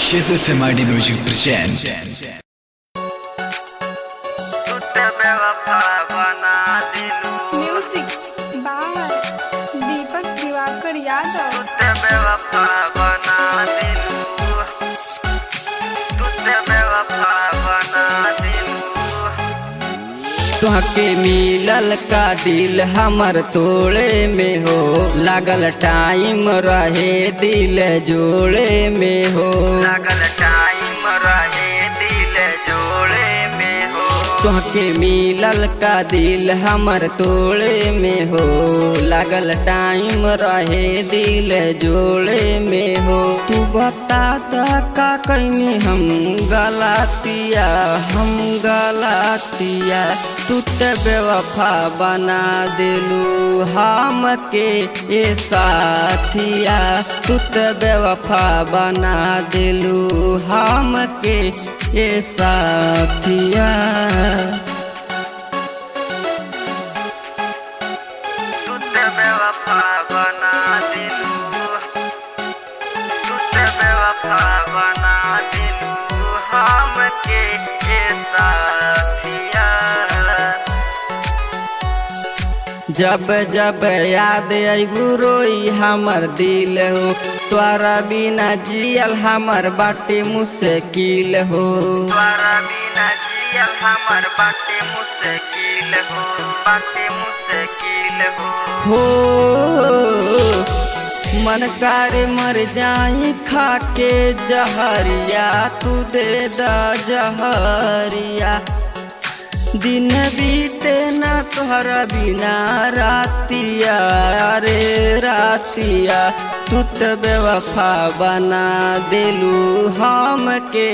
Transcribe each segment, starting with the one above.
SSMID Music present music बाहर दीपक दिवाकर यादव। तुहके मिलल का दिल हमर तोड़े में हो, लागल टाइम रहे दिल जोड़े में हो, लागल टाइम रहे दिल जोड़े में हो। तुहके मिलल का दिल हमर तोड़े में हो, लागल टाइम रहे दिल जोड़े में हो। तू बता दा का कहीं हम गलतिया तू ते बेवफा बना दिलू हमके ए साथिया, तू ते बेवफा बना दिलू हमके ए साथिया। तू ते बेवफा बना दिलू, तू ते बेवफा बना दिलू हमके ए साथिया। जब जब याद आइबू रोई हमर दिल हो, तोरा बिना जियल हमर बाटे मुश्किल हो, तोरा बिना जियल हमर बाटे मुश्किल हो, बाटे मुश्किल हो। मन करे मर जाई खाके जहरिया, तू दे दा जहरिया। दिन बीते ना तोहरा बिना रातिया रे रातिया, तू तो बेवफा बना दिलू हमके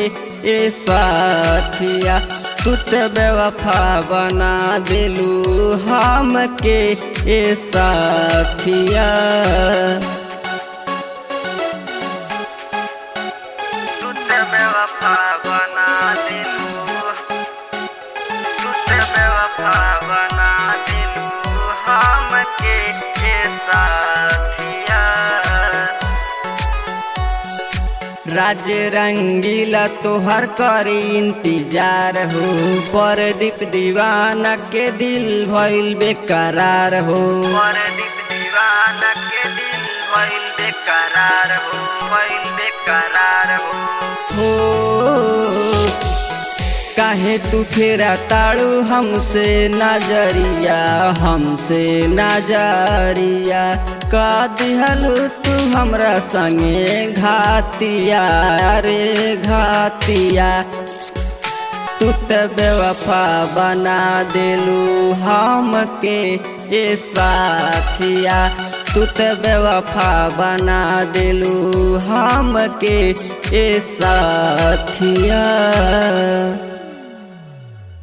ए साथिया, तू तो बेवफा बना दिलू हमके ए साथिया। तू तो बेवफा बना दिलू, बना दिलू हमके ए साथिया। राज रंगीला तोहर करी इंतजार हो, परदीप दीवाना के दिल भइल बेकरार हो, परदीप दीवाना के दिल भइल बेकरार हो, भइल बेकरार हो। काहे तू फेरा ताड़ू हमसे नजरिया, हमसे नजरिया का दिहलू तू हमरा संगे घातिया रे घातिया। तू तो बेवफा बना दिलू हमके ए साथिया, तू तो बेवफा बना दिलू हमके ए साथिया।